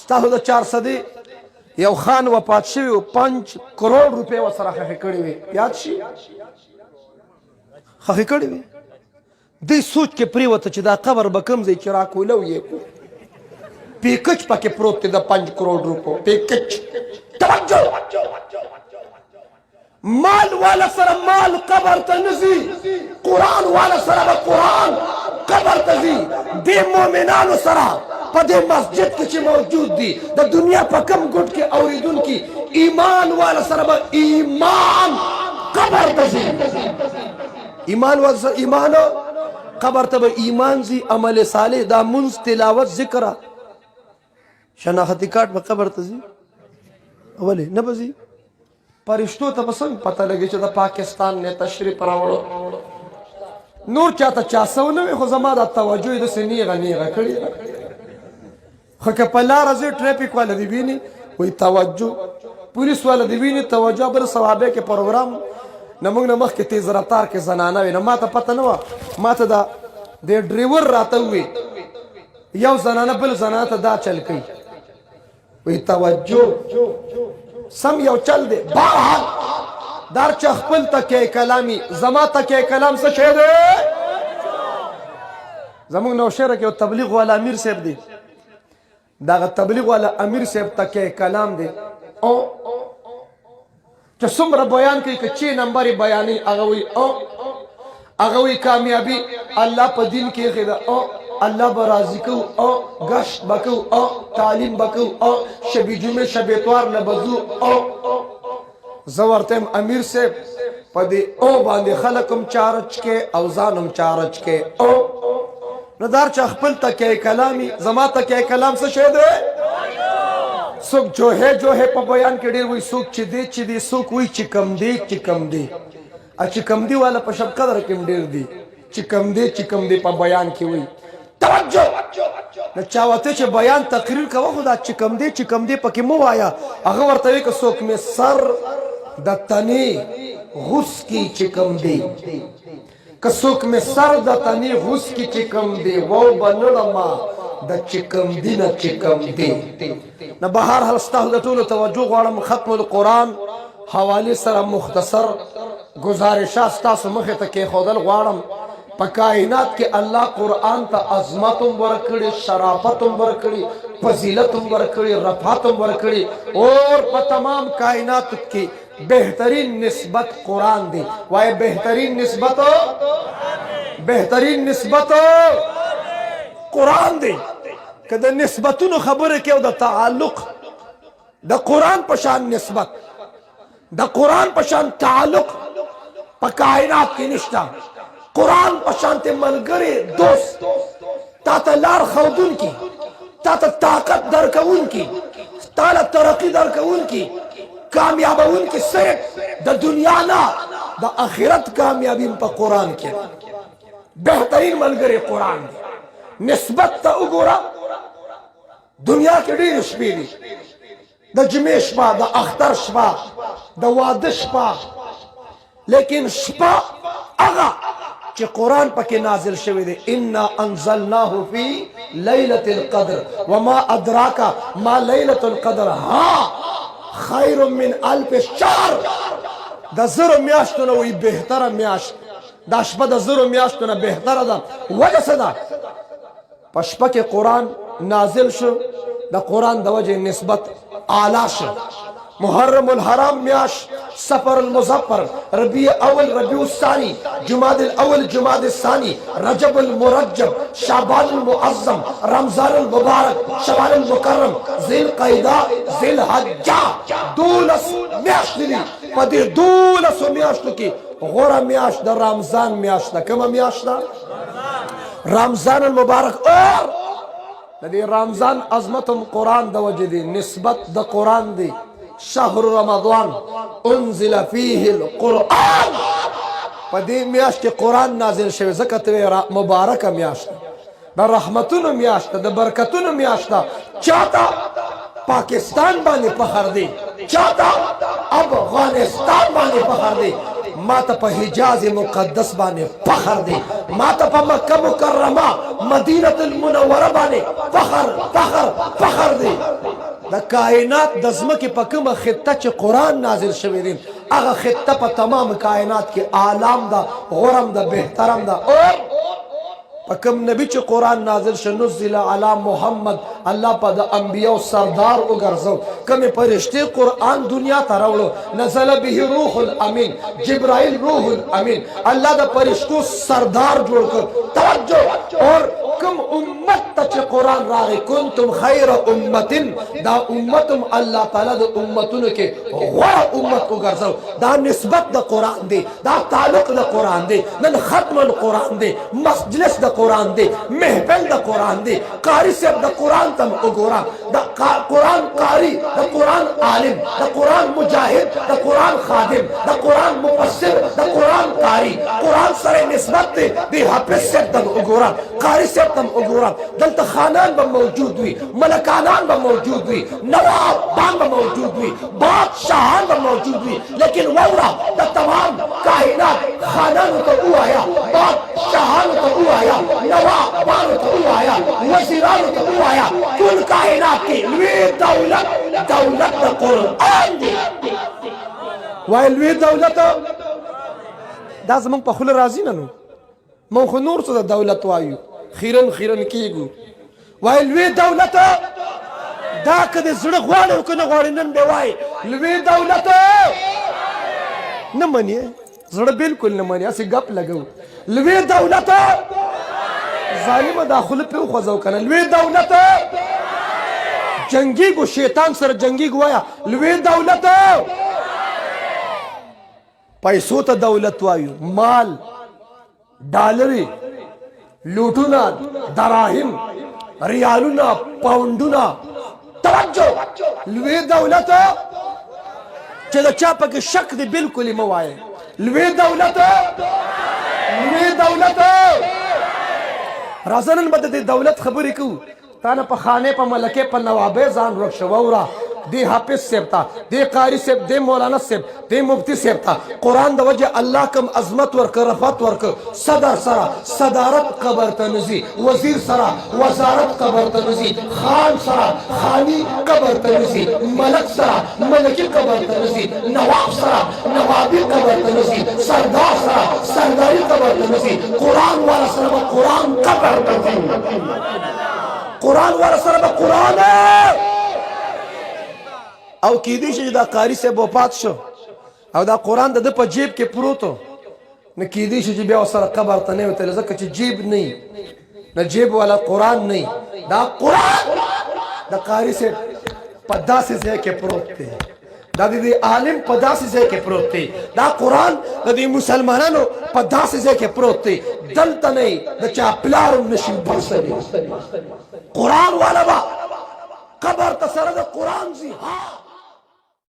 ستاسو د 400 یو خان وفات شوی و 5 کروڑ روپۍ ورسره خښې کړې وې یاد شي خښې کړې وې دې سوچ کې پرېوته چې دا قبر به کوم ځای چې راکولو یې کو پیکچ پکې پروت دی د 5 کروڑ روپو پیکچ توجه مال والا سره مال قبر ته نزي قرآن والا سره به قرآن قبر ته ځي دې مؤمنانو سره په دې مسجد کې چې موجود دي د دنیا په کم ګوټ کې اورېدونکي ایمان والا سره به ایمان قبر ته ځي ایمان والا سره ایمان قبر ته به ایمان ځي عمل صالح دا منځ تلاوت ذکر شناختی کارت به قبر ته ځي ولې نه به ځي پرشتو ته به څنګه پته لګي چې د پاکستان نه تشریف راوړو نور چاته چا سو نه وي خو زما دا توجه یې داسې نیغه کړې خو که په لاره ځې ټریفک والا دې ویني وایي توجه پولیس والا دې ویني توجه بل صوابۍ کې پروګرام نه موږ نه مخکې تیز رفتار کې زنانه وي نه ما ته پته نه وه ما ته د ډریور راته ووي یو زنانه بل زنانه ته دا چل کوي وایي توجه سم یو چل دی بهرحال در چا خپل تکیه کلامی زما تکیه کلام څه شی دی زموږ نوشهره کې یو تبلیغ والا امیر صاحب دی دغه تبلیغ والا امیر صاحب تکیه کلام دی چې څومره بیان کوي که 6 نمبر بیانوي هغه وایي کامیابي الله په دین کې ایښې ده الله به راضي کوو ګشت به کوو تعلیم به کوو شبې جمعې شب اتوار نه به ځو زه ورته یم امیر صاحب په دې باندې خلک هم چارج کې او ځان هم چارج کې نو دار چا خپل تکیه کلامي زما تکیه کلام څه شی دی څوک جوهه په بیان کې ډېر وایي څوک چې دی څوک وایي چې کم دی چې کم دی والا په شب قدر کې هم ډېر دی چې کم دی په بیان کې وایي توجه نه چا ورته چې بیان تقریر کوه خو دا چې کم دی پکې مه وایه هغه ورته وایي که څوک مې سر د تنې غوس کی چې کم دی که څوک مې سر د تنې غوس کی چې کم دی و به نړمه د چې کم دی نه چې کم دی نه بهرحال ستاسو د ټولو توجه غواړم ختم القرآن حوالې سره مختصر گزارشات ستاسو مخې ته کېښودل غواړم په کائنات کې الله قرآن ته عظمت هم ورکړي شرافت هم ورکړي فضیلت هم ورکړي رفعت هم ورکړي اور په تمام کائنات کې بهترین نسبت قرآن دی وایي بهترین نسبت قرآن دی که د نسبتونو خبره کې او د تعلق د قرآن په شان نسبت د قرآن په شان تعلق په کائنات کې نشته قرآن په شانته ملګری دوست تا ته لار ښودونکي تا ته طاقت درکوونکي تا له ترقي درکوونکي کامیابوونکي صرف د دنیا نه د آخرت کامیابي په قرآن کې بهترین ملګری قرآن دی نسبت ته وګوره دنیا کې ډېرې شپې دي د جمعې شپه د اختر شپه د واده شپه لیکن شپه هغه چې قرآن پکې نازل شوی دی انا انزلناه فی لیلة القدر وما ادراک ما لیلة القدر خیر من الف شهر د زرو میاشتو نه وایي بهتره میاشت دا شپه د زرو میاشتو نه بهتره ده وجه څه ده په شپه کې قرآن نازل شو د قرآن د وجه نسبت اعلی شو محرم الحرام میاش سفر المظفر ربیع اول ربیع الثانی جماد الاول جماد الثانی رجب المرجب شعبان المعظم رمضان المبارک شوال المکرم ذی القعدہ ذی الحجہ 12 میاشت دي په دې 12 میاشتو کې غوره میاشت د رمضان میاشت ده کومه میاشت ده رمضان المبارک اور د دې رمضان عظمتم قرآن د وجه دی نسبت د قرآن دی شهر رمضان انزل فيه القرآن په دې میاشت کې قرآن نازل شوی ځکه ته مبارکه میاشت د رحمتونو میاشت د برکتونو میاشت چاته پاکستان باندې فخر دی چاته افغانستان باندې فخر دی ما ته په حجاز مقدس باندې فخر دی ما ته په مکه مکرمه مدینه المنوره باندې فخر دی د کائنات د ځمکې په کومه خطه چې قرآن نازل شوی دی هغه خطه په تمام کائنات کې اعلام ده، غرم ده، بهترم ده. اور په کوم نبی چې قرآن نازل شو نزل علی محمد، الله په د انبیاء سردار وګرځو. کومې فرشتې قرآن دنیا ته راوړو، نزل به روح الامین، جبرائیل روح الامین، الله د فرشتو سردار جوړ کړ. توجه، اور کوم امت ته چې قرآن راغی کنتم خیر امتن، دا امتم الله تعالی د امتونو کې غوره امت وګرځو. دا نسبت د قرآن دی، دا تعلق د قرآن دی. نن ختم القرآن دی، مجلس د قرآن دی، محفل د قرآن دی. قاری صاحب د قرآن تم وګورا، د قرآن قاری، د قرآن عالم، د قرآن مجاهد، د قرآن خادم، د قرآن مفسر، د قرآن قاری. قرآن سره نسبت دی. دی حافظ صاحب تم وګورا، قاری صاحب تم وګورا. دلته خانان به موجود وي، ملکانان به موجود وي، نوابان به موجود وي، بادشاهان به موجود وي. لیکن وورا د تمام کائنات خانانو ته ووایا، بادشاهانو ته ووایا، نوابانو ته ووایا، وزیرانو ته ووایا، ټول کائنات کې لوی دولت دولت د قرآن دی. وای لوی دولت دا زمونږ په خوله راځي نه نو مونږ خو نور څه د دولت وایو، خیرن خیرن کېږو. وای لوی دولت دا که د زړه غواړي او که نه غواړي نن به وایي لوی دولت نه مني، زړه بالکل نه مني، هسې ګپ لګو. لوی دولت ظالمه دا خوله پې وخوځو که نه. لوی دولت جنګېږو، شیطان سره جنګېږو. وایه لوی دولت پیسو ته دولت وایو، مال، ډالرې، لوټونه، دراهم، ریالونه، پاونډونه. توجه، لوی دولت چې د چا پکې شک دی بالکل یې مه وایه. لوی دولت، لوی دولت. راځه نن به د دې دولت خبرې کوو. تا نه په خانې په ملکې په نوابۍ ځان ورک شو. ووره دی حافظ صاحب ته، دی قاری صاحب، دی مولانا صاحب، دی مفتی صاحب ته قرآن د وجه الله کم عظمت ورکه، رفعت ورکه. صدر سره صدارت قبر ته نځي، وزیر سره وزارت قبر ته نځي، خان سره خانی قبر ته نځي، ملک سره ملکی قبر ته نځي، نواب سره نوابی قبر ته نځي، سردار سره سرداری قبر ته نځي. قرآن والا سره به قرآن قبر ته ځي. قرآن والا سره به قرآن. او کیدی شي دا قاری صاحب وفات شو او دا قرآن د ده په جیب کې پروت و، نو کیدی شي چې بیا ورسره قبر ته نه وتلی، ځکه چې جیب نه نه جیب والا قرآن نه. دا قرآن د قاری صاحب په داسې ځای کې پروت دی، دا د دې عالم په داسې ځای کې پروت دی، دا قرآن د دې مسلمانانو په داسې ځای کې پروت دی. دلته نه د چا پلار هم نشي برسوي. قرآن والا به قبر ته سره د قرآن ځي.